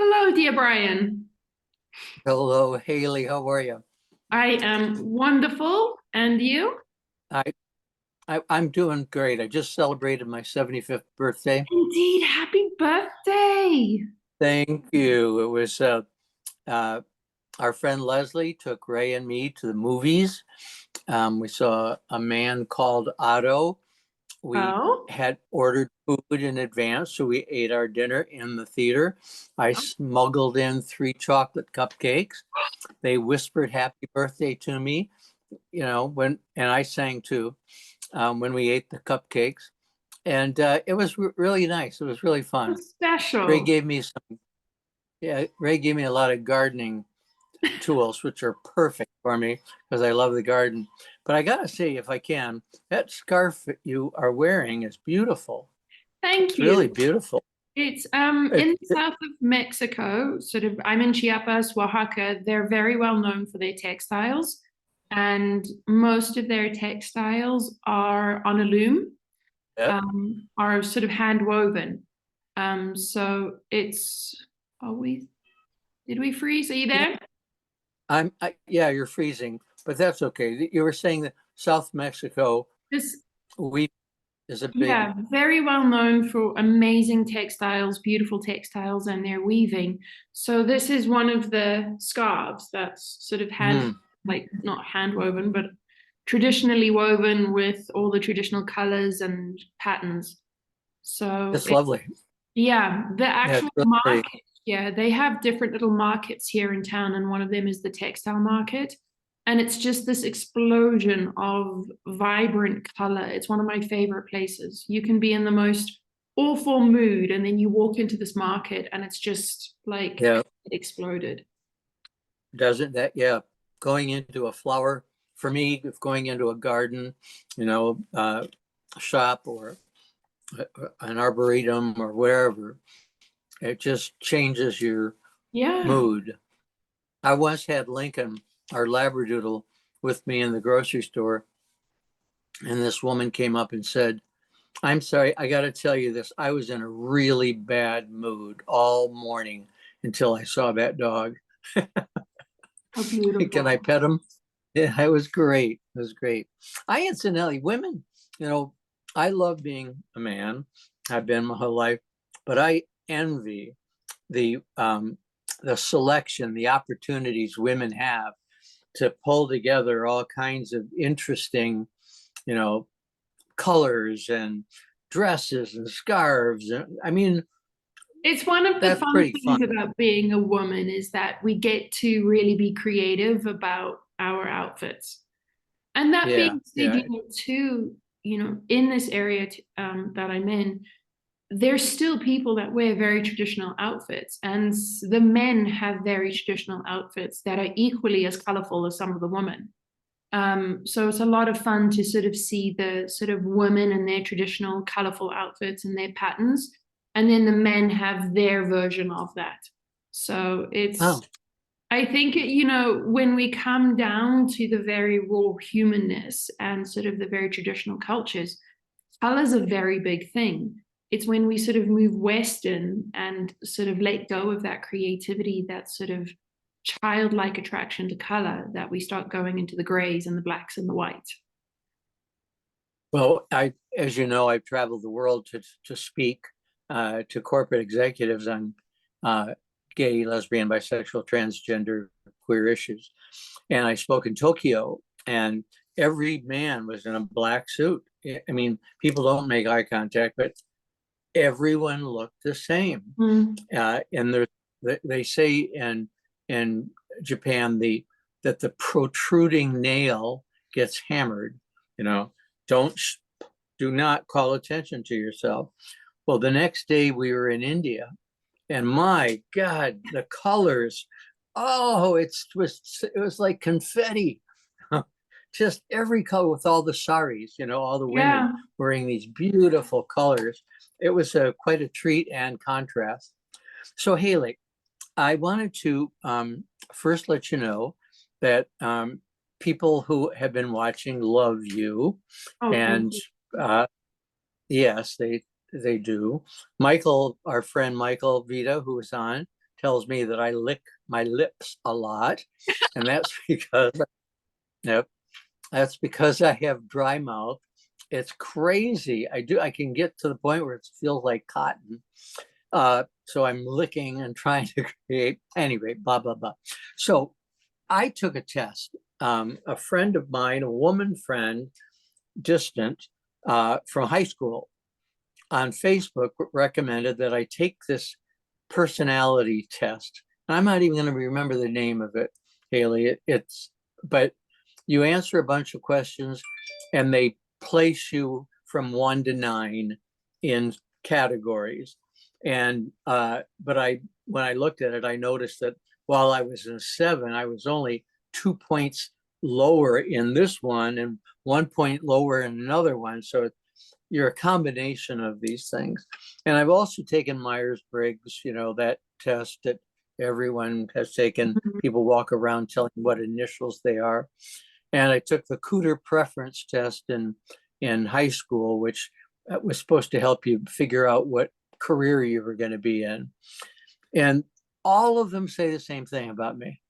Hello, dear Brian. Hello, Haley. How are you? I am wonderful. And you? I, I'm doing great. I just celebrated my 75th birthday. Indeed, happy birthday. Thank you. It was uh, our friend Leslie took Ray and me to the movies. We saw A Man Called Otto. We Oh, had ordered food in advance, so we ate our dinner in the theater. I smuggled in three chocolate cupcakes. They whispered happy birthday to me, and I sang too. When we ate the cupcakes, and it was really nice. It was really so fun. Ray special. gave me some, yeah, Ray gave me a lot of gardening tools, which are perfect for me because I love the garden. But I gotta say, if I can, that scarf that you are wearing is beautiful. Thank It's really you. beautiful. It's It, in the south of Mexico, sort of I'm in Chiapas, Oaxaca. They're very well known for their textiles, and most of their textiles are on a loom, yeah, are sort of hand woven. So it's are we did we freeze? Are you yeah, there? yeah, you're freezing, but that's okay. You were saying that South Mexico This, wheat is a big, yeah, very well known for amazing textiles, beautiful textiles, and their weaving. So this is one of the scarves that's sort of hmm, like not hand woven, but traditionally woven with all the traditional colors and patterns. So it's it, lovely. yeah, the Yeah, it's actual really pretty. market, yeah, they have different little markets here in town, and one of them is the textile market. And it's just this explosion of vibrant color. It's one of my favorite places. You can be in the most awful mood, and then you walk into this market, and it's just like Yeah. it exploded. Doesn't that, yeah, going into a flower, for me, if going into a garden, shop or an arboretum or wherever, it just changes your Yeah. mood. I once had Lincoln, our Labradoodle, with me in the grocery store, and this woman came up and said, I'm sorry, I got to tell you this. I was in a really bad mood all morning until I saw that dog. How Can I beautiful. pet him? Yeah, it was great. It was great. I incidentally, women, you know, I love being a man. I've been my whole life, but I envy the um, the selection, the opportunities women have to pull together all kinds of interesting, you know, colors and dresses and scarves. And I mean, It's one of the that's fun pretty fun. things about being a woman is that we get to really be creative about our outfits. And that Yeah, being said, yeah. too, in this area that I'm in, there's still people that wear very traditional outfits, and the men have very traditional outfits that are equally as colorful as some of the women. So it's a lot of fun to sort of see the sort of women and their traditional colorful outfits and their patterns, and then the men have their version of that. So Oh, I think, when we come down to the very raw humanness and sort of the very traditional cultures, color is a very big thing. It's when we sort of move Western and sort of let go of that creativity, that sort of childlike attraction to color, that we start going into the grays and the blacks and the whites. well, as you know, I've traveled the world to speak to corporate executives on gay, lesbian, bisexual, transgender, queer issues. And I spoke in Tokyo, and every man was in a black suit. I mean, people don't make eye contact, but everyone looked the same. Mm. And they say in Japan that the protruding nail gets hammered. You know, don't do not call attention to yourself. Well, the next day we were in India, and my God, the colors! Oh, it was like confetti. Just every color with all the saris, all the women Yeah. wearing these beautiful colors. It was quite a treat and contrast. So, Haley, I wanted to first let you know that people who have been watching love you, Oh, thank and you. uh, yes, they do. Michael, our friend Michael Vita, who was on, tells me that I lick my lips a lot. And that's because, yep, that's because I have dry mouth. It's crazy. I can get to the point where it feels like cotton. So I'm licking and trying to create, anyway, blah, blah, blah. So I took a test. A friend of mine, a woman friend, distant, from high school, on Facebook recommended that I take this personality test. And I'm not even going to remember the name of it, Hayley. But you answer a bunch of questions and they place you from 1 to 9 in categories. And when I looked at it, I noticed that while I was in 7, I was only 2 points lower in this one and 1 point lower in another one. So you're a combination of these things. And I've also taken Myers-Briggs, that test that everyone has taken. People walk around telling what initials they are. And I took the Cooter preference test in high school, which was supposed to help you figure out what career you were going to be in. And all of them say the same thing about me.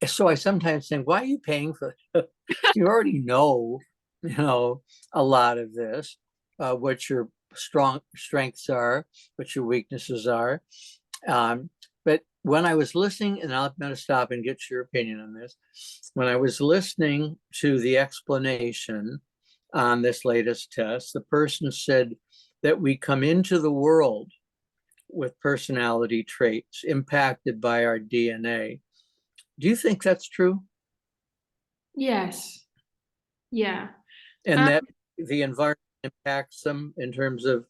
So I sometimes think, why are you paying for it? You already know, a lot of this, what your strengths are, what your weaknesses are. But when I was listening, and I'm going to stop and get your opinion on this. When I was listening to the explanation on this latest test, the person said that we come into the world with personality traits impacted by our DNA. Do you think that's true? Yes. Yeah. And that the environment impacts them in terms of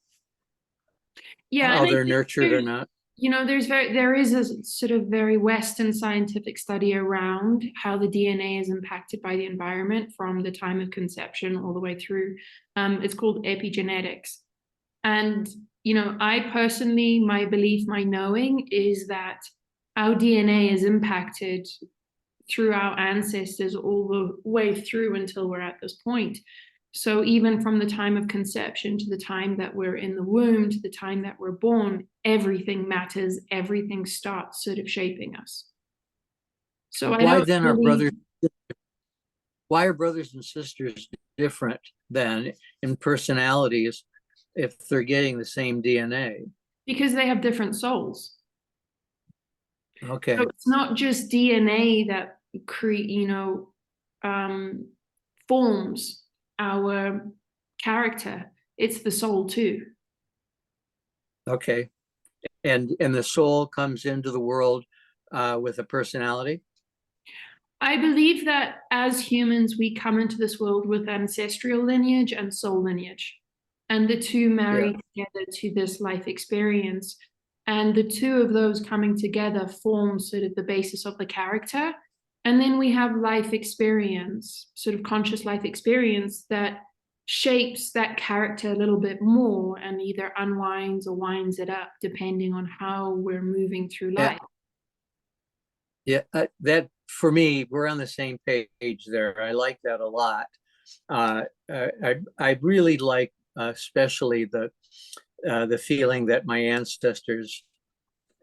Yeah, how and I they're think nurtured or not? there is a sort of very Western scientific study around how the DNA is impacted by the environment from the time of conception all the way through. It's called epigenetics. And, I personally, my belief, my knowing is that our DNA is impacted through our ancestors all the way through until we're at this point. So even from the time of conception to the time that we're in the womb to the time that we're born, everything matters, everything starts sort of shaping us. So I Why don't then really... why are brothers and sisters different then in personalities if they're getting the same DNA? Because they have different souls. Okay. So it's not just DNA that forms our character. It's the soul too. Okay. And the soul comes into the world with a personality? I believe that as humans, we come into this world with ancestral lineage and soul lineage, and the two marry together to this life experience. And the two of those coming together form sort of the basis of the character. And then we have life experience, sort of conscious life experience that shapes that character a little bit more and either unwinds or winds it up depending on how we're moving through life. Yeah, that for me, we're on the same page there. I like that a lot. I really like, especially the feeling that my ancestors,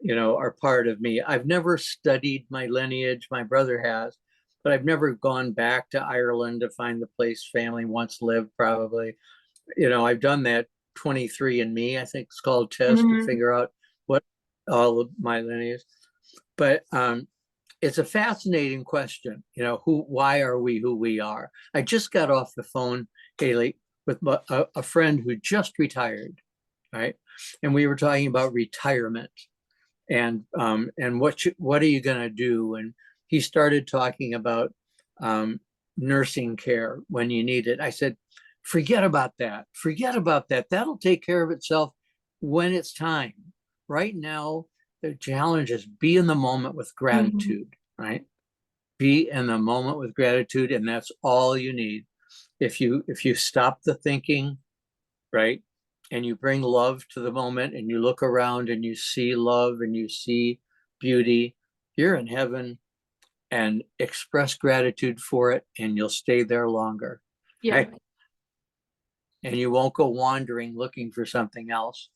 are part of me. I've never studied my lineage. My brother has, but I've never gone back to Ireland to find the place family once lived. Probably, I've done that 23andMe, I think it's called, test to figure out what all of my lineage. But it's a fascinating question. Why are we who we are? I just got off the phone, Hayley, with a friend who just retired, right? And we were talking about retirement and what are you going to do? And he started talking about nursing care when you need it. I said, forget about that. Forget about that. That'll take care of itself when it's time. Right now, the challenge is be in the moment with gratitude, right? Be in the moment with gratitude, and that's all you need. If you stop the thinking, right, and you bring love to the moment and you look around and you see love and you see beauty, you're in heaven, and express gratitude for it and you'll stay there longer. Yeah. Right? And you won't go wandering looking for something else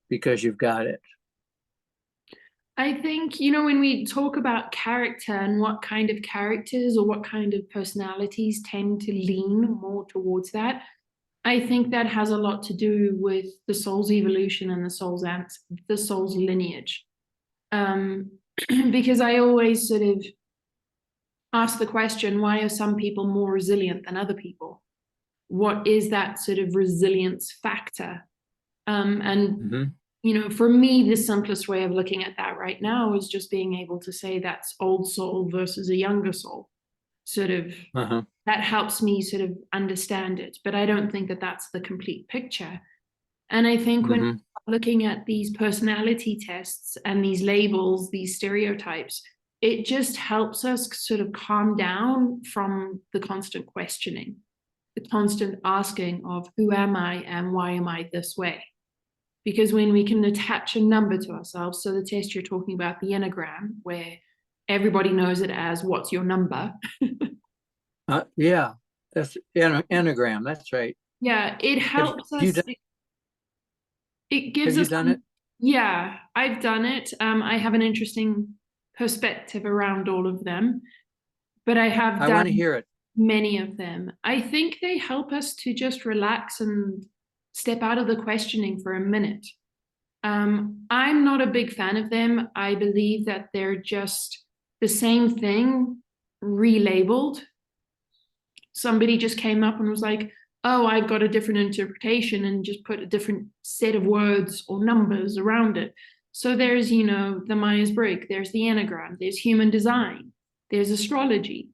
because you've got it. I think, you know, when we talk about character and what kind of characters or what kind of personalities tend to lean more towards that, I think that has a lot to do with the soul's evolution and the soul's lineage. Um, because I always sort of ask the question, why are some people more resilient than other people? What is that sort of resilience factor? And Hmm. you know, for me, the simplest way of looking at that right now is just being able to say that's old soul versus a younger soul. Sort of Uh-huh. that helps me sort of understand it, but I don't think that that's the complete picture. And I think when Hmm. looking at these personality tests and these labels, these stereotypes, it just helps us sort of calm down from the constant questioning, the constant asking of who am I and why am I this way? Because when we can attach a number to ourselves, so the test you're talking about, the Enneagram, where everybody knows it as what's your number. Yeah, that's anagram. That's right. Yeah, it Have helps you us. done? It Have gives you us done some, it? yeah, I've done it. I have an interesting perspective around all of them, but I have I want to done hear it. many of them. I think they help us to just relax and step out of the questioning for a minute. I'm not a big fan of them. I believe that they're just the same thing relabeled. Somebody just came up and was like, oh, I've got a different interpretation and just put a different set of words or numbers around it. So there's, you know, the Myers-Briggs, there's the Enneagram, there's human design, there's astrology.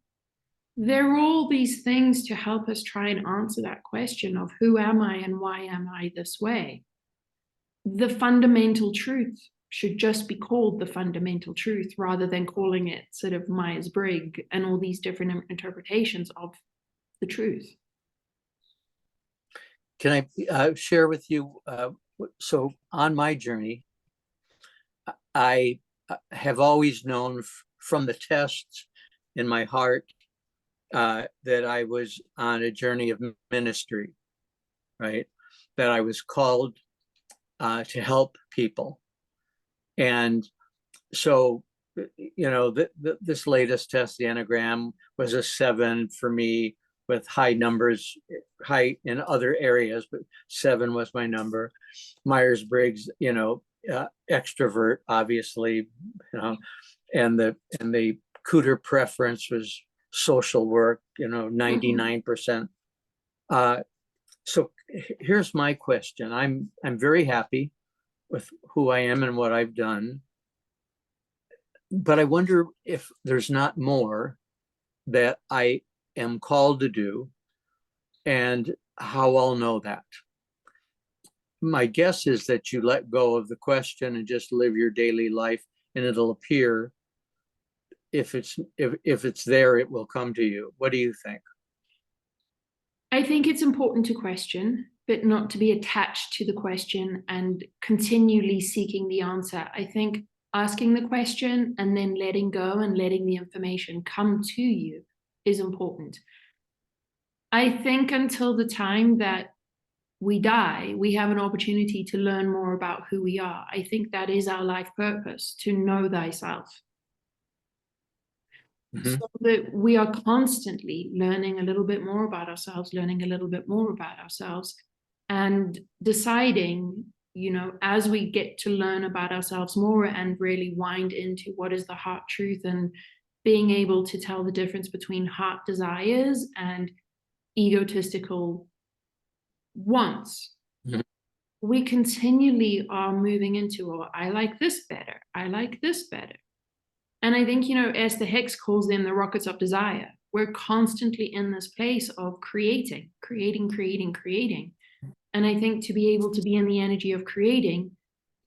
There are all these things to help us try and answer that question of who am I and why am I this way? The fundamental truth should just be called the fundamental truth rather than calling it sort of Myers-Briggs and all these different interpretations of the truth. Can I share with you? So on my journey, I have always known from the tests in my heart that I was on a journey of ministry, right? That I was called to help people. And so, this latest test, the Enneagram, was a 7 for me with high numbers, high in other areas, but 7 was my number. Myers-Briggs, extrovert, obviously, and the Cooter preference was social work, 99%. So here's my question. I'm very happy with who I am and what I've done, but I wonder if there's not more that I am called to do and how I'll know that. My guess is that you let go of the question and just live your daily life and it'll appear. If it's there, it will come to you. What do you think? I think it's important to question, but not to be attached to the question and continually seeking the answer. I think asking the question and then letting go and letting the information come to you is important. I think until the time that we die, we have an opportunity to learn more about who we are. I think that is our life purpose, to know thyself. Mhm. So that we are constantly learning a little bit more about ourselves, learning a little bit more about ourselves, and deciding, you know, as we get to learn about ourselves more and really wind into what is the heart truth and being able to tell the difference between heart desires and egotistical wants. Mhm. We continually are moving into, oh, I like this better. I like this better. And I think, you know, as the Higgs calls them the rockets of desire, we're constantly in this place of creating, creating, creating, creating. And I think to be able to be in the energy of creating,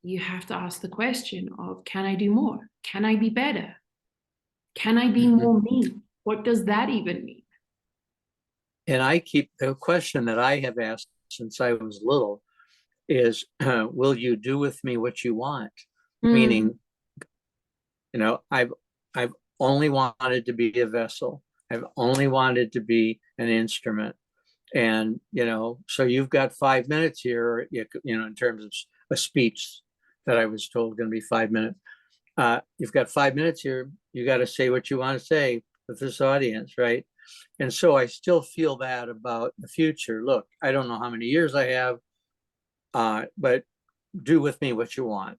you have to ask the question of, can I do more? Can I be better? Can I be Mhm. more me? What does that even mean? And I keep the question that I have asked since I was little is, will you do with me what you want? Mm, Meaning, I've only wanted to be a vessel. I've only wanted to be an instrument. And, so you've got 5 minutes here, in terms of a speech that I was told going to be 5 minutes. You've got 5 minutes here. You got to say what you want to say with this audience, right? And so I still feel that about the future. Look, I don't know how many years I have, but do with me what you want.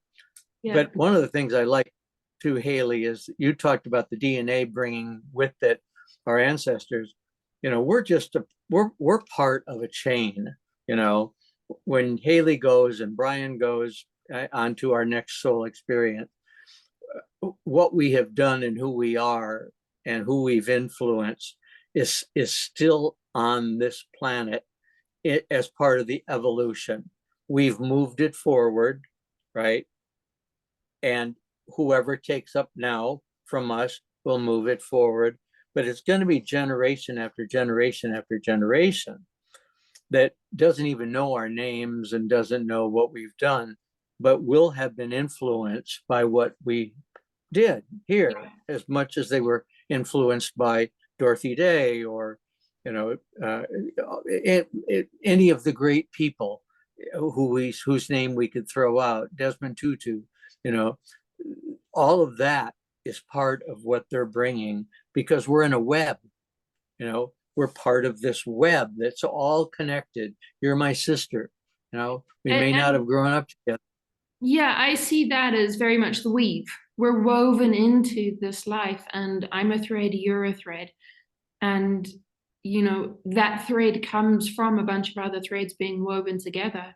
Yeah. But one of the things I like too, Hayley, is you talked about the DNA bringing with it our ancestors. You know, we're part of a chain. You know, when Hayley goes and Brian goes on to our next soul experience, what we have done and who we are and who we've influenced is still on this planet as part of the evolution. We've moved it forward, right? And whoever takes up now from us will move it forward. But it's going to be generation after generation after generation that doesn't even know our names and doesn't know what we've done, but will have been influenced by what we did here as much as they were influenced by Dorothy Day or, you know, any of the great people whose name we could throw out, Desmond Tutu, you know, all of that is part of what they're bringing because we're in a web, you know, we're part of this web that's all connected. You're my sister, you know, we may not have grown up together. Yeah, I see that as very much the weave. We're woven into this life, and I'm a thread, you're a thread. And, you know, that thread comes from a bunch of other threads being woven together.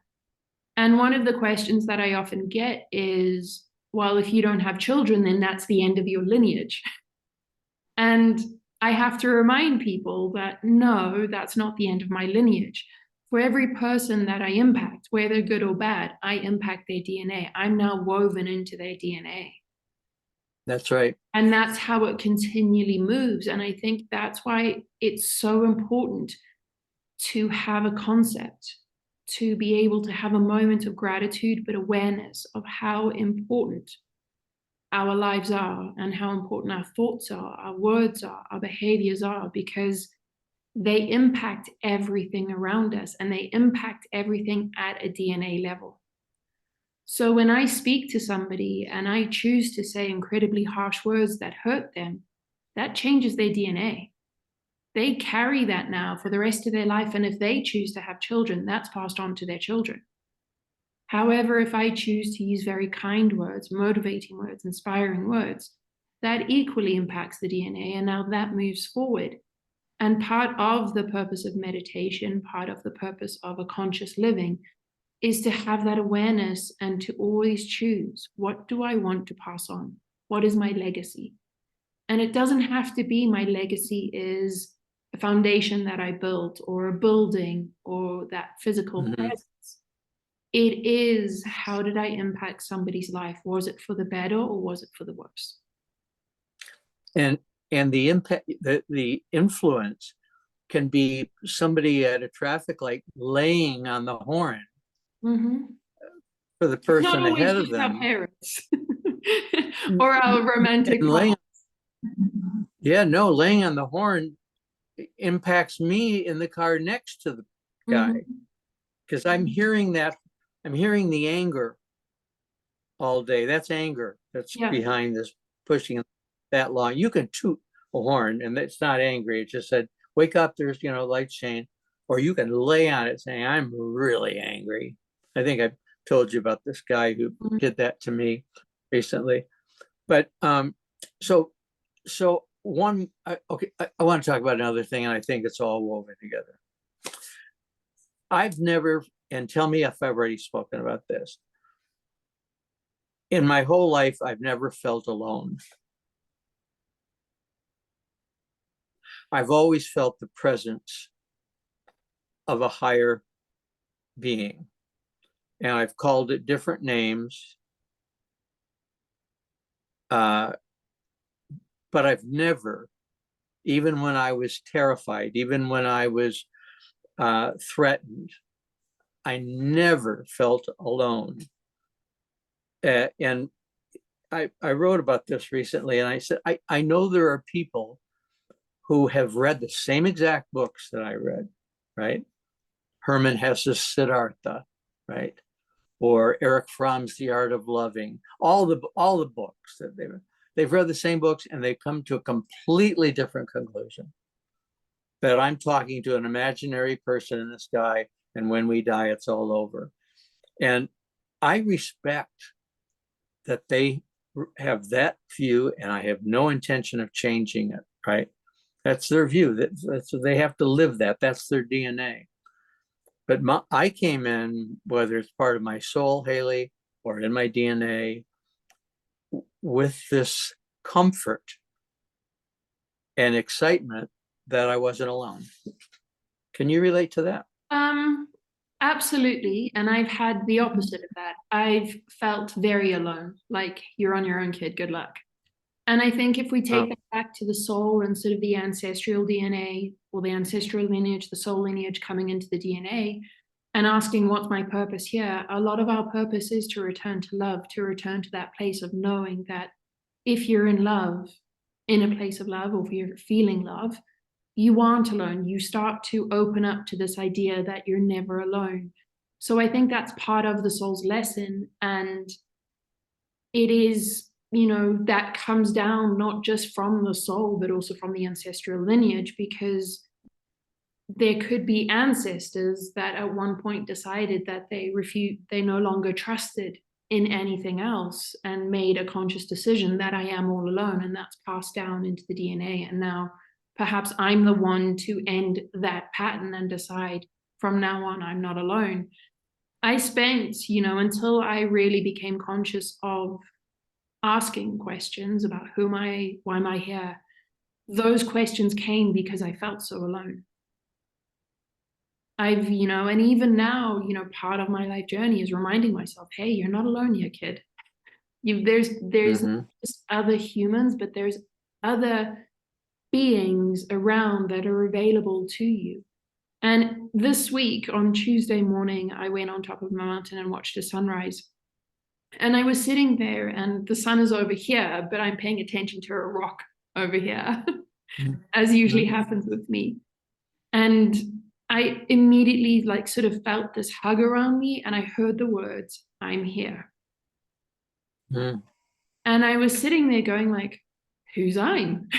And one of the questions that I often get is, well, if you don't have children, then that's the end of your lineage. And I have to remind people that no, that's not the end of my lineage. For every person that I impact, whether good or bad, I impact their DNA. I'm now woven into their DNA. That's right. And that's how it continually moves. And I think that's why it's so important to have a concept, to be able to have a moment of gratitude, but awareness of how important our lives are and how important our thoughts are, our words are, our behaviors are, because they impact everything around us and they impact everything at a DNA level. So when I speak to somebody and I choose to say incredibly harsh words that hurt them, that changes their DNA. They carry that now for the rest of their life. And if they choose to have children, that's passed on to their children. However, if I choose to use very kind words, motivating words, inspiring words, that equally impacts the DNA. And now that moves forward. And part of the purpose of meditation, part of the purpose of a conscious living, is to have that awareness and to always choose, what do I want to pass on? What is my legacy? And it doesn't have to be my legacy is a foundation that I built or a building or that physical presence. It is, how did I impact somebody's life? Was it for the better or was it for the worse? And the impact, the influence can be somebody at a traffic light laying on the horn for the person ahead of them. Our parents or our romantic laying on the horn impacts me in the car next to the guy because I'm hearing the anger all day. That's anger that's behind this pushing that long. You can toot a horn and it's not angry. It just said, wake up, there's, you know, light chain. Or you can lay on it saying, I'm really angry. I think I've told you about this guy who did that to me recently. But so one, I want to talk about another thing, and I think it's all woven together. I've never, and tell me if I've already spoken about this. In my whole life, I've never felt alone. I've always felt the presence of a higher being. And I've called it different names. But I've never, even when I was terrified, even when I was threatened, I never felt alone. And I wrote about this recently, and I said, I know there are people who have read the same exact books that I read, right? Hermann Hesse's Siddhartha, right? or Eric Fromm's The Art of Loving, all the books that they've read the same books and they come to a completely different conclusion. That I'm talking to an imaginary person in the sky, and when we die, it's all over. And I respect that they have that view, and I have no intention of changing it, right? That's their view. That's they have to live that. That's their DNA. But I came in, whether it's part of my soul, Hayley, or in my DNA, with this comfort and excitement that I wasn't alone. Can you relate to that? Absolutely. And I've had the opposite of that. I've felt very alone, like you're on your own, kid, good luck. And I think if we take that back to the soul and sort of the ancestral DNA or the ancestral lineage, the soul lineage coming into the DNA and asking what's my purpose here, a lot of our purpose is to return to love, to return to that place of knowing that if you're in love, in a place of love, or if you're feeling love, you aren't alone. You start to open up to this idea that you're never alone. So I think that's part of the soul's lesson. And it is, that comes down not just from the soul, but also from the ancestral lineage, because there could be ancestors that at one point decided that they no longer trusted in anything else and made a conscious decision that I am all alone, and that's passed down into the DNA. And now perhaps I'm the one to end that pattern and decide from now on, I'm not alone. I spent, until I really became conscious of asking questions about why am I here? Those questions came because I felt so alone. And even now, part of my life journey is reminding myself, hey, you're not alone here, kid. There's just other humans, but there's other beings around that are available to you. And this week on Tuesday morning, I went on top of my mountain and watched a sunrise. And I was sitting there and the sun is over here, but I'm paying attention to a rock over here, as usually happens with me. And I immediately sort of felt this hug around me, and I heard the words, I'm here. And I was sitting there going who's I'm?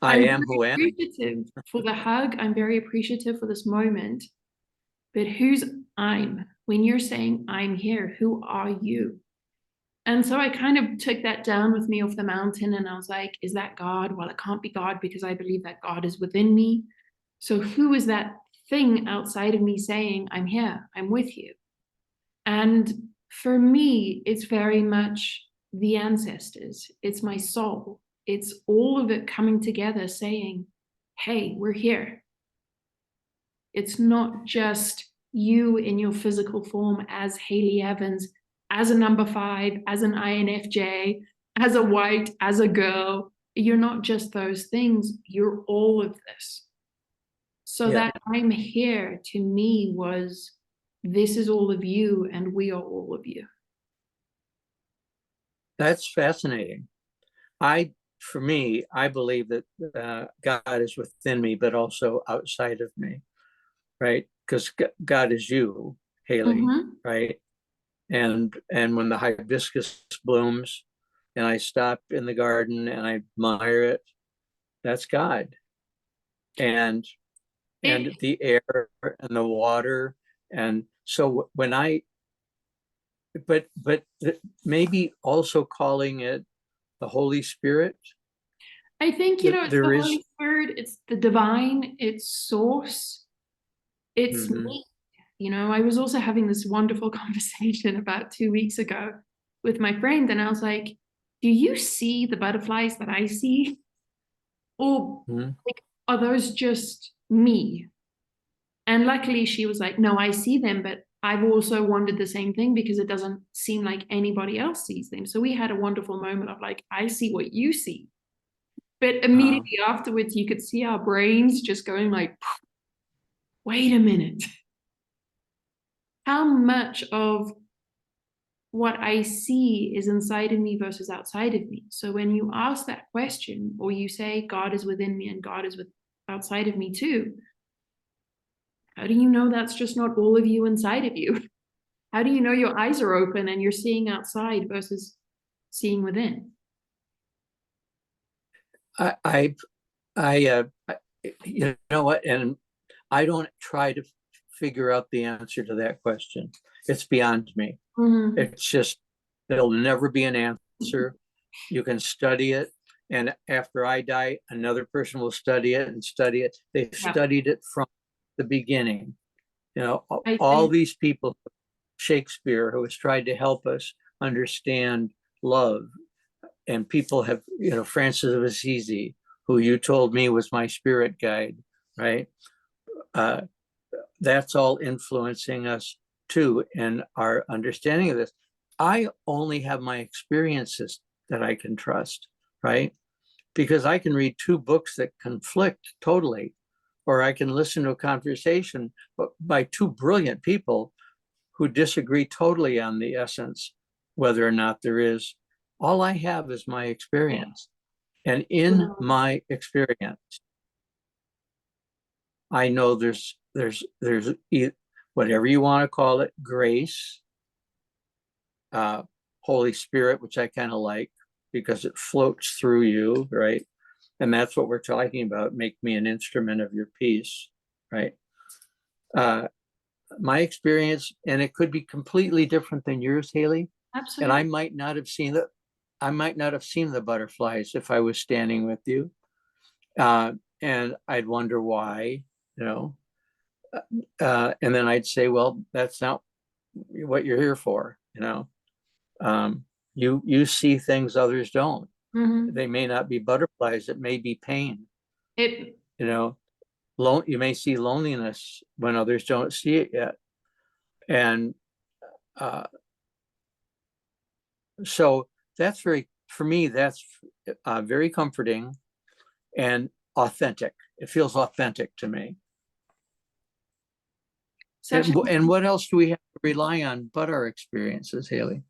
I am who am. I'm appreciative for the hug. I'm very appreciative for this moment. But who's I'm? When you're saying I'm here, who are you? And so I kind of took that down with me off the mountain, and I was like, is that God? Well, it can't be God because I believe that God is within me. So who is that thing outside of me saying, I'm here, I'm with you? And for me, it's very much the ancestors. It's my soul. It's all of it coming together saying, hey, we're here. It's not just you in your physical form as Hayley Evans, as a number 5, as an INFJ, as a white, as a girl. You're not just those things. You're all of this. So that I'm here to me was, this is all of you and we are all of you. That's fascinating. For me, I believe that God is within me, but also outside of me, right? Because God is you, Hayley, right? And when the hibiscus blooms and I stop in the garden and I admire it, that's God. And the air and the water. And so but maybe also calling it the Holy Spirit. I think, it's the Holy Spirit, it's the divine, it's source, it's me. I was also having this wonderful conversation about 2 weeks ago with my friend, and I was like, do you see the butterflies that I see? Or are those just me? And luckily she was like, no, I see them, but I've also wondered the same thing because it doesn't seem like anybody else sees them. So we had a wonderful moment of I see what you see. But immediately afterwards, you could see our brains just going wait a minute. How much of what I see is inside of me versus outside of me? So when you ask that question, or you say God is within me and God is outside of me too, How do you know that's just not all of you inside of you? How do you know your eyes are open and you're seeing outside versus seeing within? I, I, you know what? And I don't try to figure out the answer to that question. It's beyond me. Mm-hmm. It's just, there'll never be an answer. You can study it. And after I die, another person will study it and study it. They've Yeah. studied it from the beginning. You know, I all think, these people, Shakespeare, who has tried to help us understand love, and people have, you know, Francis of Assisi, who you told me was my spirit guide, right? That's all influencing us too in our understanding of this. I only have my experiences that I can trust, right? Because I can read two books that conflict totally, or I can listen to a conversation by two brilliant people who disagree totally on the essence, whether or not there is. All I have is my experience. And in my experience, I know there's whatever you want to call it, grace, Holy Spirit, which I kind of like because it floats through you, right? And that's what we're talking about. Make me an instrument of your peace, right? My experience, and it could be completely different than yours, Hayley. And absolutely. I might not have seen the butterflies if I was standing with you. And I'd wonder why, you know. And then I'd say, well, that's not what you're here for, you know. You see things others don't. Mm-hmm. They may not be butterflies, it may be pain. It, You know, you may see loneliness when others don't see it yet. And so that's for me, that's very comforting and authentic. It feels authentic to me. such And what else do we have to rely on but our experiences, Hayley?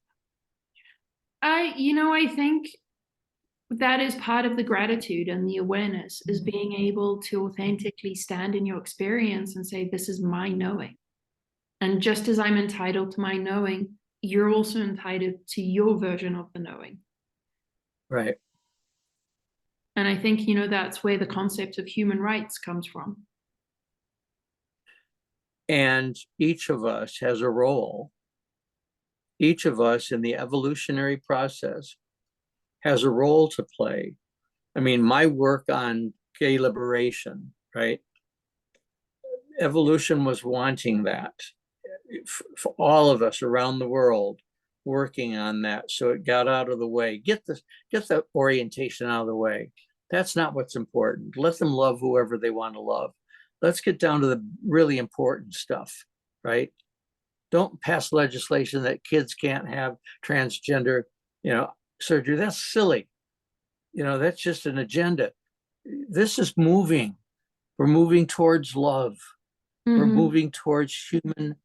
I think that is part of the gratitude and the awareness is being able to authentically stand in your experience and say, this is my knowing. And just as I'm entitled to my knowing, you're also entitled to your version of the knowing. Right. And I think, that's where the concept of human rights comes from. And each of us has a role. Each of us in the evolutionary process has a role to play. I mean, my work on gay liberation, right? Evolution was wanting that for all of us around the world, working on that. So it got out of the way. Get the orientation out of the way. That's not what's important. Let them love whoever they want to love. Let's get down to the really important stuff, right? Don't pass legislation that kids can't have transgender, surgery. That's silly. That's just an agenda. This is moving. We're moving towards love. We're moving towards human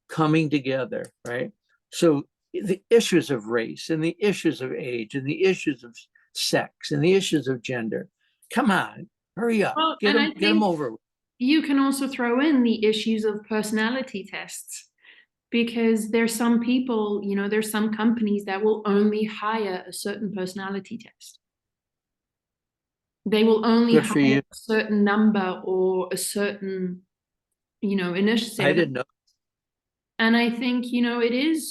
coming together, right? So the issues of race and the issues of age and the issues of sex and the issues of gender, come on, hurry up, Well, get and I them think over. you can also throw in the issues of personality tests because there's some people, there's some companies that will only hire a certain personality test. They will only Good for hire you. a certain number or a certain, initiative. I didn't know. And I think,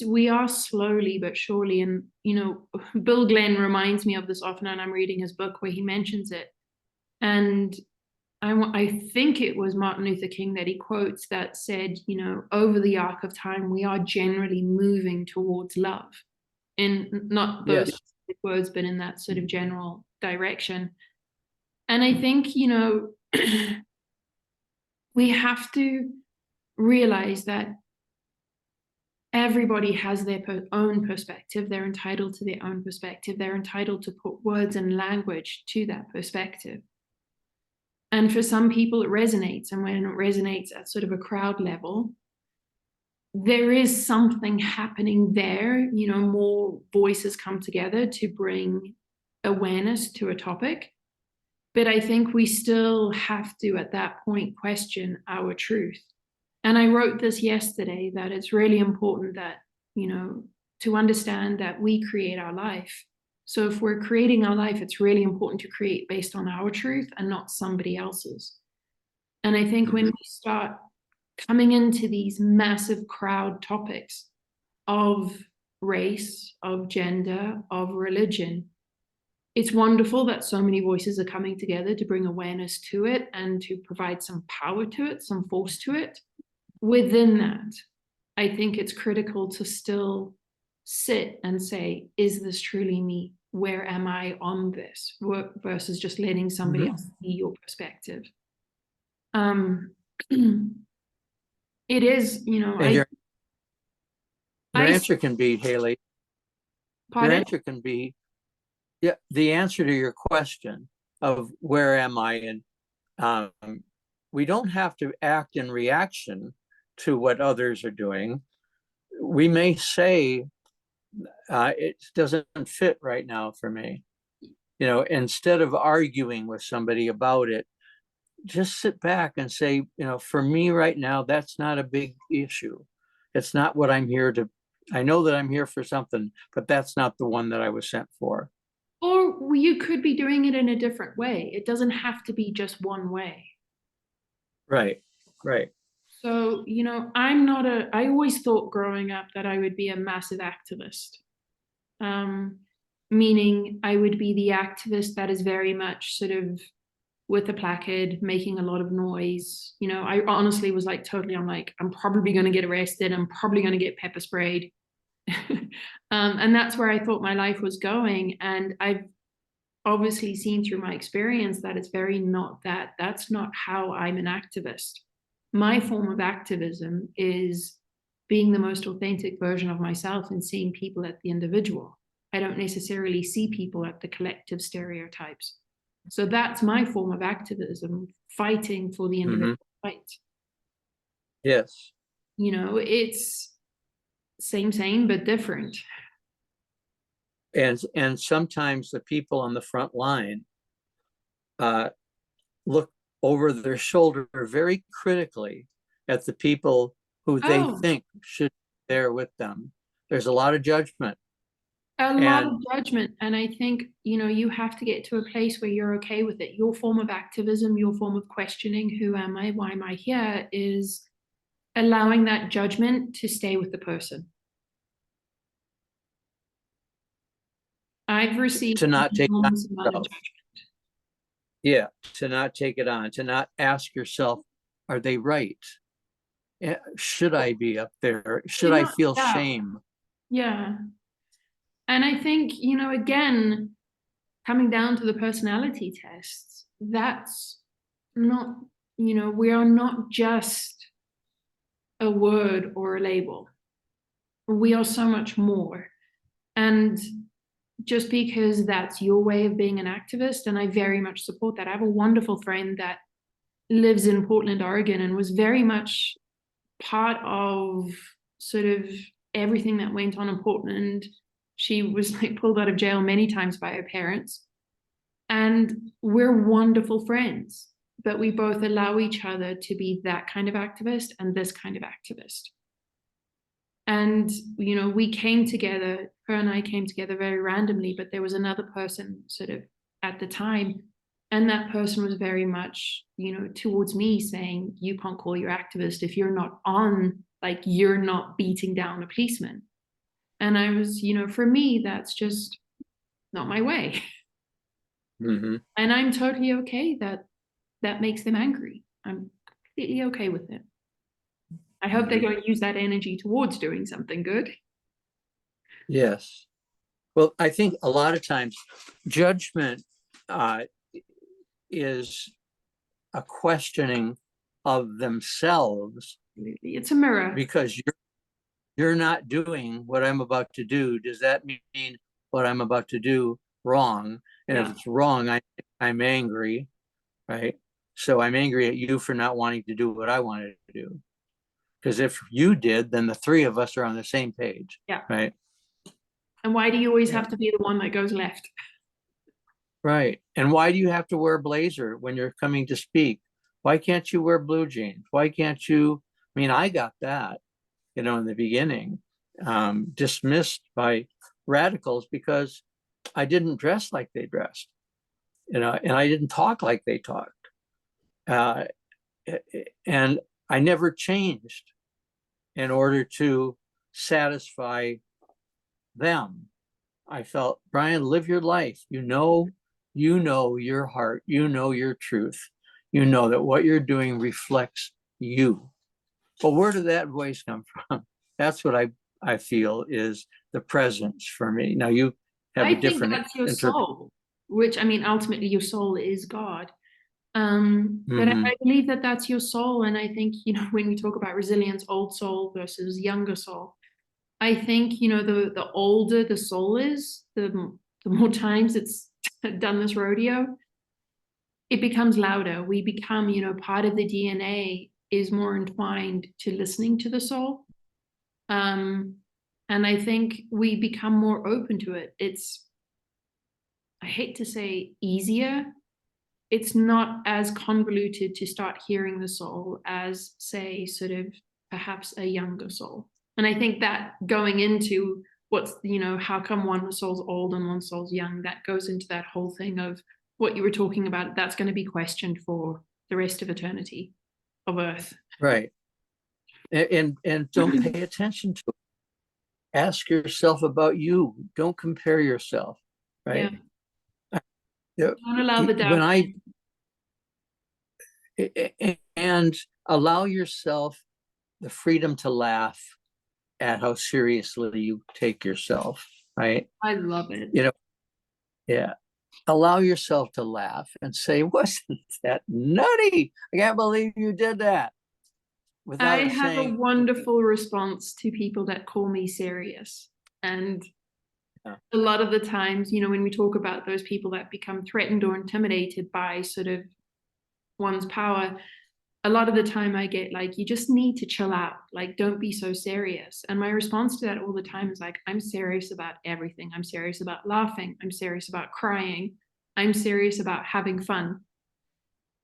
we are slowly but surely, and, Bill Glenn reminds me of this often, and I'm reading his book where he mentions it. And I think it was Martin Luther King that he quotes that said, over the arc of time, we are generally moving towards love. In not those Yes. words, but in that sort of general direction. And I think, we have to realize that everybody has their own perspective. They're entitled to their own perspective. They're entitled to put words and language to that perspective. And for some people, it resonates. And when it resonates at sort of a crowd level, there is something happening there. More voices come together to bring awareness to a topic. But I think we still have to, at that point, question our truth. And I wrote this yesterday, that it's really important that, to understand that we create our life. So if we're creating our life, it's really important to create based on our truth and not somebody else's. And I think when we start coming into these massive crowd topics of race, of gender, of religion, it's wonderful that so many voices are coming together to bring awareness to it and to provide some power to it, some force to it. Within that, I think it's critical to still sit and say, is this truly me? Where am I on this? Versus just letting somebody else see your perspective. It is, And your answer can be, Hayley, pardon? your answer can be, yeah, the answer to your question of where am I? And we don't have to act in reaction to what others are doing. We may say, it doesn't fit right now for me. Instead of arguing with somebody about it, just sit back and say, for me right now, that's not a big issue. It's not what I'm here to, I know that I'm here for something, but that's not the one that I was sent for. Or you could be doing it in a different way. It doesn't have to be just one way. Right, right. So, I always thought growing up that I would be a massive activist. Meaning I would be the activist that is very much sort of with a placard, making a lot of noise. I honestly was like, totally, I'm probably going to get arrested. I'm probably going to get pepper sprayed. And that's where I thought my life was going. And I've obviously seen through my experience that it's very not that. That's not how I'm an activist. My form of activism is being the most authentic version of myself and seeing people at the individual. I don't necessarily see people at the collective stereotypes. So that's my form of activism, fighting for the individual right. Yes. It's same, but different. And sometimes the people on the front line look over their shoulder very critically at the people who they think should be there with them. There's a lot of judgment. A lot of judgment. And I think, you have to get to a place where you're okay with it. Your form of activism, your form of questioning, who am I? Why am I here? Is allowing that judgment to stay with the person. I've received to not take on judgment. Yeah, to not take it on, to not ask yourself, are they right? Should I be up there? Should I feel shame? Yeah. And I think, again, coming down to the personality tests, that's not, we are not just a word or a label. We are so much more. And just because that's your way of being an activist, and I very much support that. I have a wonderful friend that lives in Portland, Oregon, and was very much part of sort of everything that went on in Portland. She was pulled out of jail many times by her parents. And we're wonderful friends, but we both allow each other to be that kind of activist and this kind of activist. And, we came together, her and I came together very randomly, but there was another person sort of at the time. And that person was very much, towards me saying, you can't call your activist if you're not on, you're not beating down a policeman. And I was, for me, that's just not my way. And I'm totally okay that makes them angry. I'm completely okay with it. I hope they don't use that energy towards doing something good. Yes. Well, I think a lot of times judgment is a questioning of themselves. It's a mirror. Because you're not doing what I'm about to do. Does that mean what I'm about to do wrong? And if it's wrong, I'm angry, right? So I'm angry at you for not wanting to do what I wanted to do. Because if you did, then the three of us are on the same page. Yeah. Right. And why do you always have to be the one that goes left? Right. And why do you have to wear a blazer when you're coming to speak? Why can't you wear blue jeans? Why can't you? I mean, I got that, in the beginning, dismissed by radicals because I didn't dress like they dressed, and I didn't talk like they talked. Uh, and I never changed in order to satisfy them. I felt, Brian, live your life. You know your heart, your truth. You know that what you're doing reflects you. But where did that voice come from? That's what I feel is the presence for me. Now you have I a think different that's your interpretation. soul, which I mean, ultimately, your soul is God. But Mm-hmm. I believe that that's your soul. And I think, when we talk about resilience, old soul versus younger soul, I think, the older the soul is, the more times it's done this rodeo, it becomes louder. We become, part of the DNA is more entwined to listening to the soul. Um, and I think we become more open to it. It's, I hate to say easier. It's not as convoluted to start hearing the soul as, say, sort of perhaps a younger soul. And I think that going into what's, how come one soul's old and one soul's young, that goes into that whole thing of what you were talking about. That's going to be questioned for the rest of eternity of Earth. Right. And don't pay attention to it. Ask yourself about you. Don't compare yourself. Yeah. Right. Yeah, Don't allow the when doubt. and allow yourself the freedom to laugh at how seriously you take yourself, right? I love it. Yeah. Allow yourself to laugh and say, wasn't that nutty? I can't believe you did that. I Without have a saying, wonderful response to people that call me serious. And yeah, a lot of the times, when we talk about those people that become threatened or intimidated by sort of one's power, a lot of the time I get like, you just need to chill out. Like, don't be so serious. And my response to that all the time is like, I'm serious about everything. I'm serious about laughing. I'm serious about crying. I'm serious about having fun.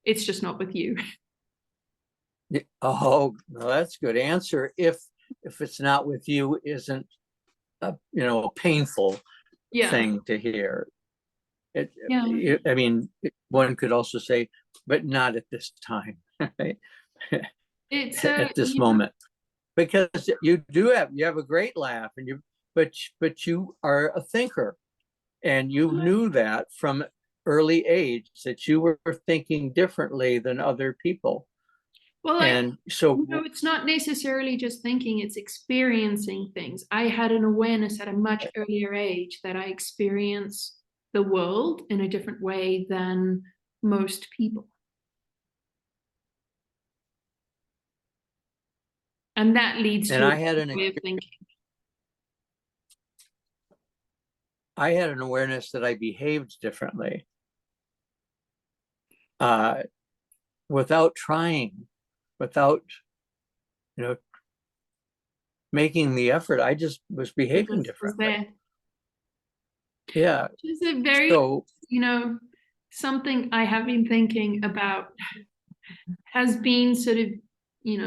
It's just not with you. oh, well, that's a good answer. If it's not with you, isn't a painful Yeah. thing to hear. Yeah. I mean, one could also say, but not at this time, right? It's At this moment, because you have a great laugh, and but you are a thinker, and you knew that from early age that you were thinking differently than other people, well, and so it's not necessarily just thinking, it's experiencing things. I had an awareness at a much earlier age that I experience the world in a different way than most people. And that leads and to a way of thinking. I had an awareness that I behaved differently, uh, without trying, without you know making the effort. I just was It behaving just was differently. there. Yeah. Which is a very, So something I have been thinking about has been sort of,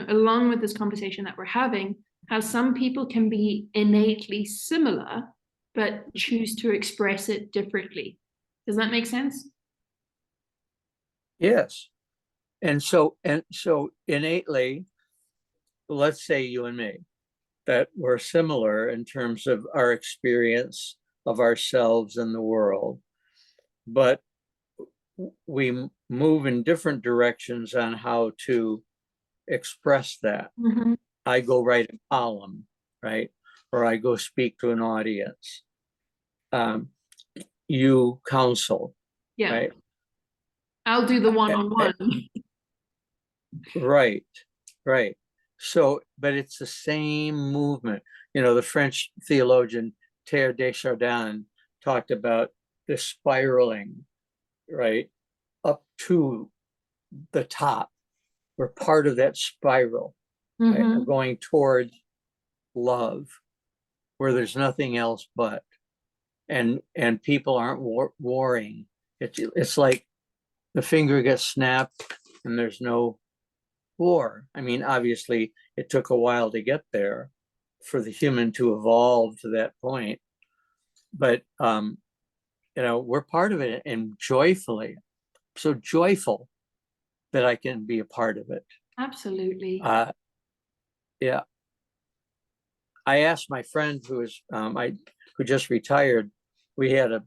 along with this conversation that we're having, how some people can be innately similar, but choose to express it differently. Does that make sense? yes, and so innately, let's say you and me, that we're similar in terms of our experience of ourselves and the world, but we move in different directions on how to express that. Mm-hmm. I go write a column, right? Or I go speak to an audience. Um, you counsel, Yeah. right? I'll do the one-on-one. Right, right. So, but it's the same movement. The French theologian Teilhard de Chardin talked about the spiraling, right, up to the top. We're part of that spiral, right, Mm-hmm. going towards love, where there's nothing else but, and people aren't warring. It's like the finger gets snapped and there's no war. I mean, obviously, it took a while to get there for the human to evolve to that point, but we're part of it, and joyfully, so joyful that I can be a part of it. Absolutely. Yeah. I asked my friend who just retired. We had a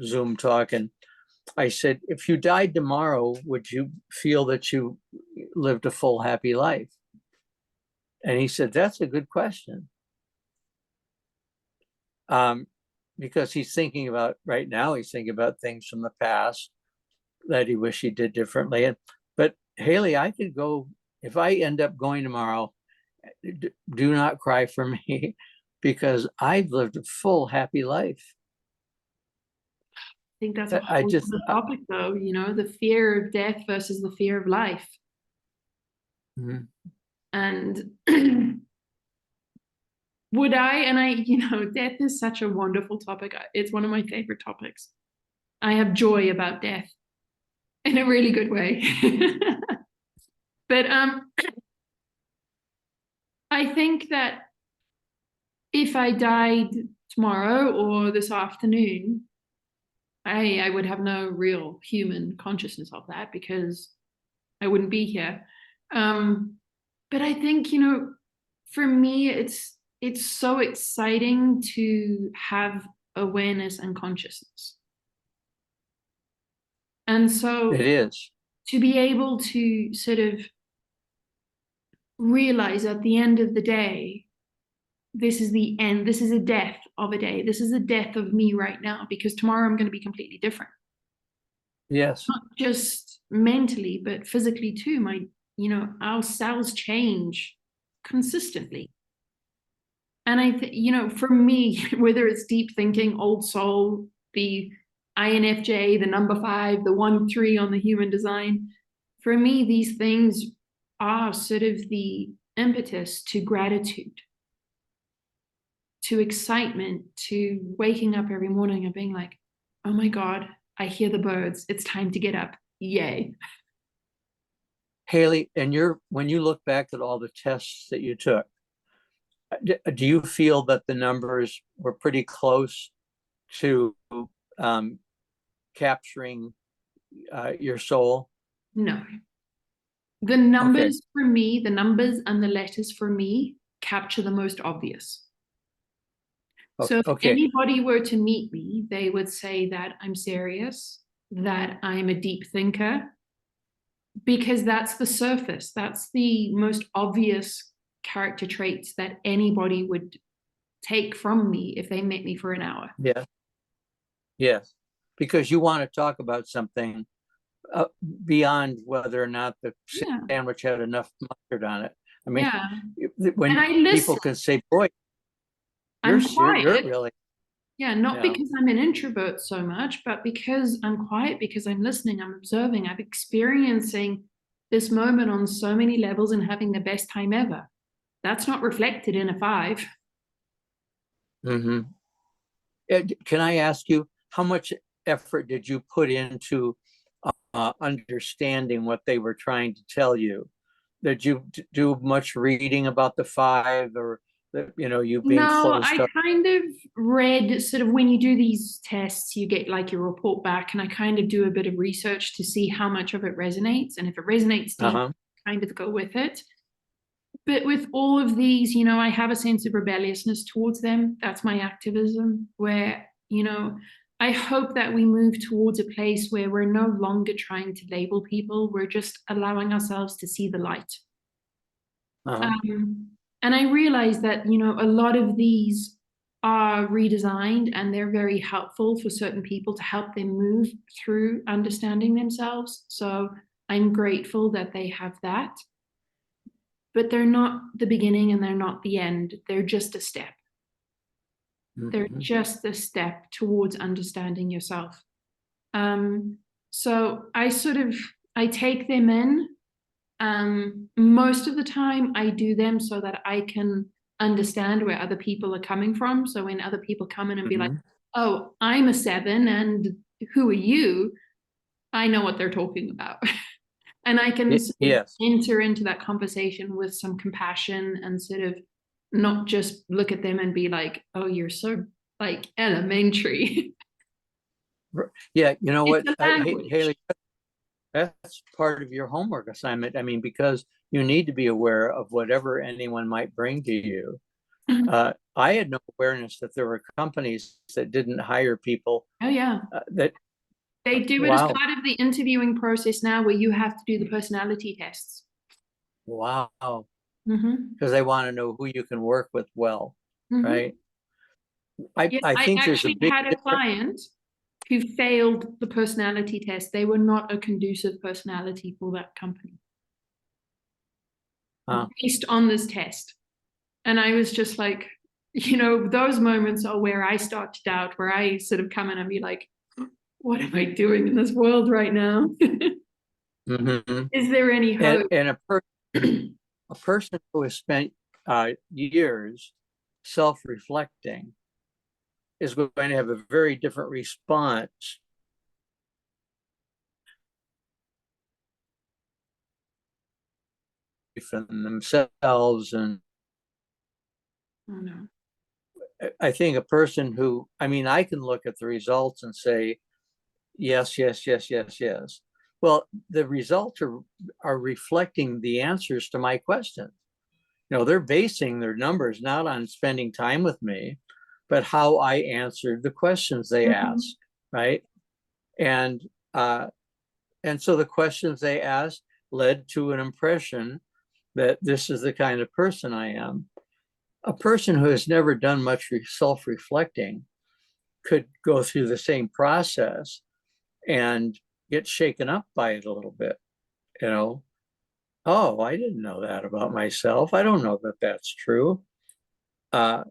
Zoom talk, and I said, if you died tomorrow, would you feel that you lived a full, happy life? And he said, that's a good question. Because he's thinking about right now, he's thinking about things from the past that he wished he did differently. But Hayley, I could go, if I end up going tomorrow, do not cry for me, because I've lived a full, happy life. I think that's a I whole just, other topic, though, the fear of death versus the fear of life. Mhm. And would I, and I, death is such a wonderful topic. It's one of my favorite topics. I have joy about death in a really good way. But I think that if I died tomorrow or this afternoon, I would have no real human consciousness of that, because I wouldn't be here. But I think, for me, it's so exciting to have awareness and consciousness. And so It is. to be able to sort of realize at the end of the day, this is the end, this is a death of a day, this is a death of me right now, because tomorrow I'm going to be completely different. Yes. Not just mentally, but physically too. Our cells change consistently. And I think, for me, whether it's deep thinking, old soul, the INFJ, the number 5, the 1-3 on the human design, for me, these things are sort of the impetus to gratitude, to excitement, to waking up every morning and being like, oh my God, I hear the birds. It's time to get up. Yay. Hayley, and when you look back at all the tests that you took, do you feel that the numbers were pretty close to capturing your soul? No. The numbers for me, the numbers and the letters for me capture the most obvious. So if anybody were to meet me, they would say that I'm serious, that I'm a deep thinker, because that's the surface. That's the most obvious character traits that anybody would take from me if they met me for an hour. Yeah. Yes. Because you want to talk about something beyond whether or not the sandwich had enough mustard on it. I mean, when people can say, boy, you're really. Yeah, not because I'm an introvert so much, but because I'm quiet, because I'm listening, I'm observing, I'm experiencing this moment on so many levels and having the best time ever. That's not reflected in a 5. Mm-hmm. Can I ask you, how much effort did you put into understanding what they were trying to tell you? Did you do much reading about the 5, or you being closed up? No, I kind of read, sort of, when you do these tests, you get like your report back, and I kind of do a bit of research to see how much of it resonates, and if it resonates deep, kind of go with it. But with all of these, I have a sense of rebelliousness towards them. That's my activism, where, I hope that we move towards a place where we're no longer trying to label people. We're just allowing ourselves to see the light. And I realize that, a lot of these are redesigned, and they're very helpful for certain people to help them move through understanding themselves. So I'm grateful that they have that. But they're not the beginning and they're not the end. They're just a step. They're just a step towards understanding yourself. So I take them in. Most of the time I do them so that I can understand where other people are coming from. So when other people come in and be like, oh, I'm a 7 and who are you? I know what they're talking about. And I can sort of Yes. enter into that conversation with some compassion and sort of not just look at them and be like, oh, you're so like elementary. Yeah, you know what, It's a language. Haley, that's part of your homework assignment. I mean, because you need to be aware of whatever anyone might bring to you. I had no awareness that there were companies that didn't hire people Oh yeah. that, They do it as wow, part of the interviewing process now where you have to do the personality tests. wow, Mm-hmm. because they want to know who you can work with well, Mm-hmm. right? Yeah, I I think there's a actually big had a difference. client who failed the personality test. They were not a conducive personality for that company based on this test. And I was just like, those moments are where I start to doubt, where I sort of come in and be like, what am I doing in this world right now? Mhm. Is there any hope? And a person who has spent years self-reflecting is going to have a very different response from themselves. And Oh no. I think a person who, I mean, I can look at the results and say, yes, yes, yes, yes, yes. Well, the results are reflecting the answers to my questions. They're basing their numbers not on spending time with me, but how I answered the questions they Mhm. asked, right? And uh, and so the questions they asked led to an impression that this is the kind of person I am. A person who has never done much self-reflecting could go through the same process and get shaken up by it a little bit, you know. Oh, I didn't know that about myself. I don't know that that's true. Uh,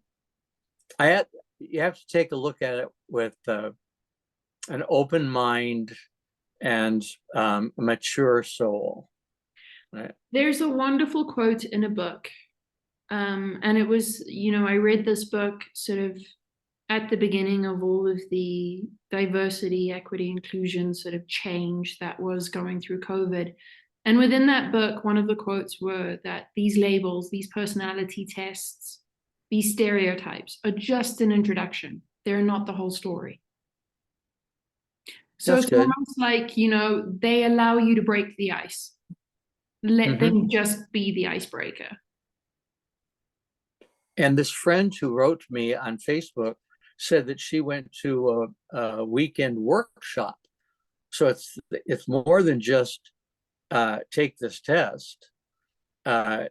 I had You have to take a look at it with an open mind and a mature soul. Right? There's a wonderful quote in a book. And it was, I read this book sort of at the beginning of all of the diversity, equity, inclusion sort of change that was going through COVID. And within that book, one of the quotes were that these labels, these personality tests, these stereotypes are just an introduction. They're not the whole story. So That's it's good. almost like, they allow you to break the ice. Let Hmm. them just be the icebreaker. And this friend who wrote to me on Facebook said that she went to a weekend workshop. So it's more than just take this test, uh,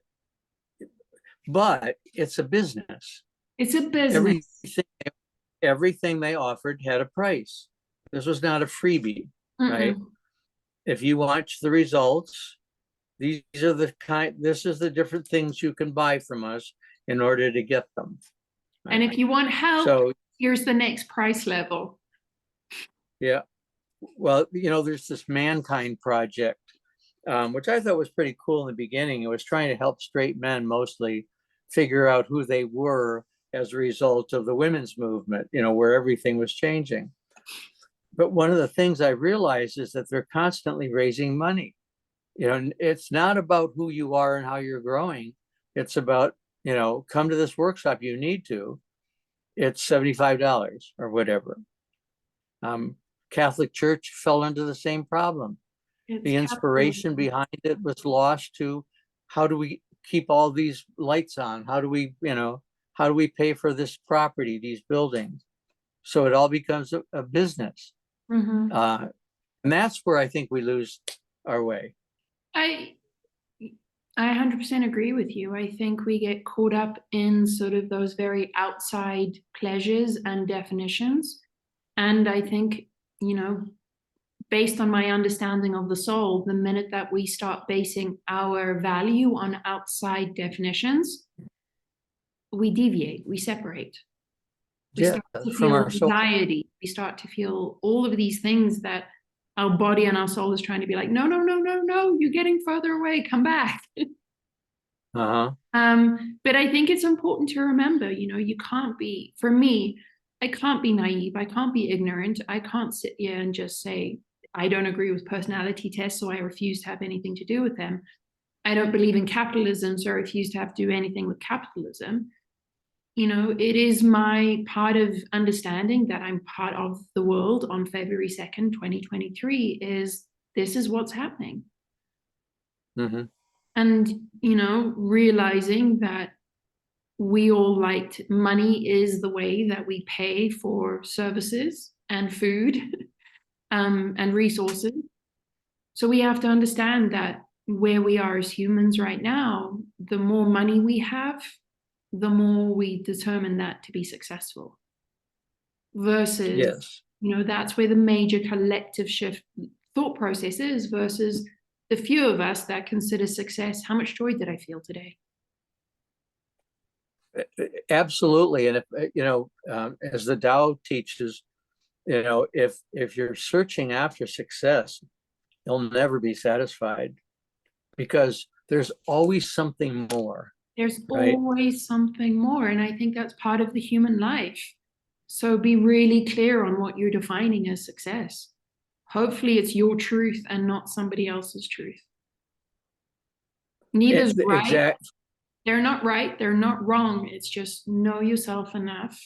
but it's a business. It's a business. Everything everything they offered had a price. This was not a freebie, right? Mm-mm. If you watch the results, these are the kind. This is the different things you can buy from us in order to get them. And Right? if you want help, So here's the next price level. yeah, well, there's this Mankind project, which I thought was pretty cool in the beginning. It was trying to help straight men mostly figure out who they were as a result of the women's movement, where everything was changing. But one of the things I realized is that they're constantly raising money. It's not about who you are and how you're growing. It's about, come to this workshop, you need to. It's $75 or whatever. Catholic Church fell into the same problem. It's The inspiration capitalism. behind it was lost to how do we keep all these lights on? How do we pay for this property, these buildings? So it all becomes a business. Mm-hmm. And that's where I think we lose our way. I I 100% agree with you. I think we get caught up in sort of those very outside pleasures and definitions. And I think, you know, based on my understanding of the soul, the minute that we start basing our value on outside definitions, we deviate, we separate. We Yeah, start to from feel our soul. anxiety. We start to feel all of these things that our body and our soul is trying to be like, no, no, no, no, no, you're getting further away, come back. Uh-huh. But I think it's important to remember, you can't be, for me, I can't be naive. I can't be ignorant. I can't sit here and just say, I don't agree with personality tests, so I refuse to have anything to do with them. I don't believe in capitalism, so I refuse to have to do anything with capitalism. It is my part of understanding that I'm part of the world on February 2nd, 2023, is this is what's happening. Mm-hmm. And, realizing that we all liked money is the way that we pay for services and food and resources. So we have to understand that where we are as humans right now, the more money we have, the more we determine that to be successful. Versus, Yes. that's where the major collective shift thought process is, versus the few of us that consider success, how much joy did I feel today? Absolutely. And if, as the Tao teaches, if you're searching after success, you'll never be satisfied because there's always something more. There's Right? always something more. And I think that's part of the human life. So be really clear on what you're defining as success. Hopefully it's your truth and not somebody else's truth. Neither's right. Exact. They're not right. They're not wrong. It's just know yourself enough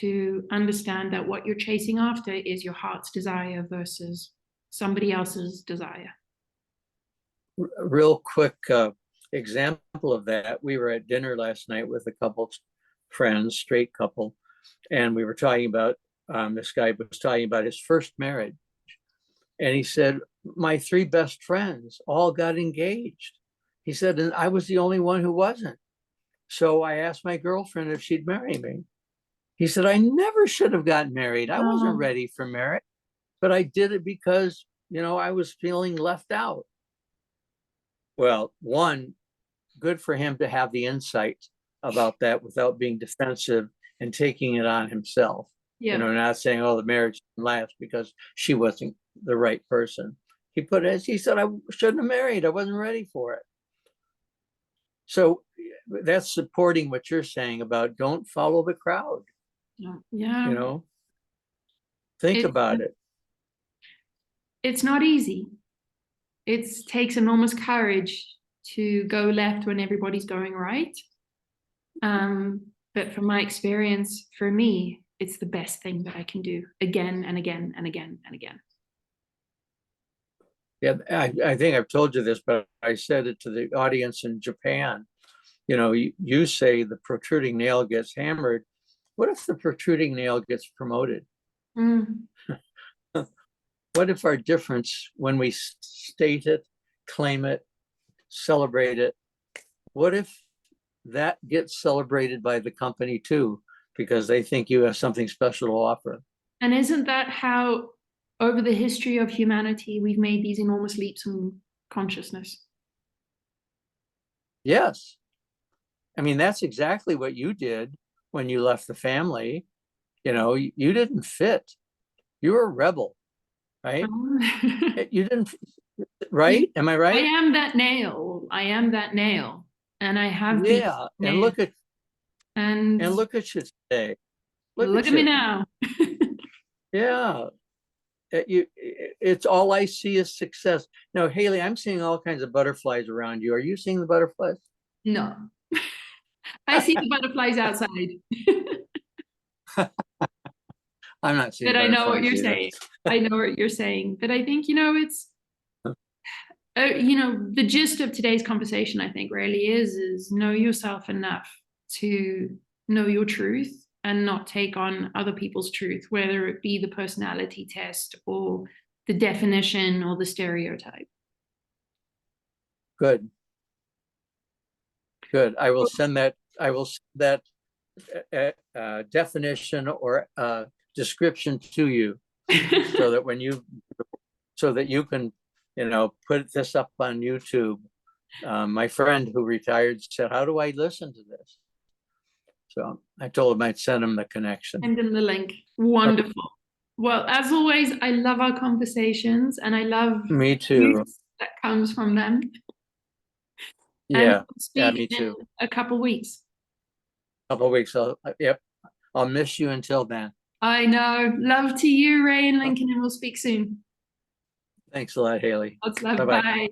to understand that what you're chasing after is your heart's desire versus somebody else's desire. Real quick example of that. We were at dinner last night with a couple friends, straight couple, and we were talking about, this guy was talking about his first marriage. And he said, my three best friends all got engaged. He said, and I was the only one who wasn't. So I asked my girlfriend if she'd marry me. He said, I never should have gotten married. I wasn't ready for marriage, but I did it because, I was feeling left out. Well, one, good for him to have the insight about that without being defensive and taking it on himself. Yeah. Not saying, oh, the marriage didn't last because she wasn't the right person. He said, I shouldn't have married. I wasn't ready for it. So that's supporting what you're saying about don't follow the crowd. Yeah. Think about it. It's not easy. It takes enormous courage to go left when everybody's going right. But from my experience, for me, it's the best thing that I can do again and again and again and again. Yeah, I think I've told you this, but I said it to the audience in Japan. You say the protruding nail gets hammered. What if the protruding nail gets promoted? What if our difference, when we state it, claim it, celebrate it, what if that gets celebrated by the company too, because they think you have something special to offer? And isn't that how, over the history of humanity, we've made these enormous leaps in consciousness? Yes. I mean, that's exactly what you did when you left the family. You didn't fit. You were a rebel, right? You didn't, right? Am I right? I am that nail. And I have been. Yeah. And look at you today. Look at me now. Yeah. It's all I see is success. Now, Hayley, I'm seeing all kinds of butterflies around you. Are you seeing the butterflies? No. I see the butterflies outside. I'm not seeing. But I know what you're saying. I know what you're saying. But I think, it's, the gist of today's conversation, I think, really is know yourself enough to know your truth and not take on other people's truth, whether it be the personality test or the definition or the stereotype. Good. I will send that. Definition or description to you, so that you can, put this up on YouTube. My friend who retired said, "How do I listen to this?" So I told him I'd send him the connection. Send him the link. Wonderful. Well, as always, I love our conversations, and I love me too that comes from them. Yeah, yeah, me too. In a couple weeks. Yep. I'll miss you until then. I know. Love to you, Ray and Lincoln, and we'll speak soon. Thanks a lot, Haley. Lots of love. Bye-bye. Bye.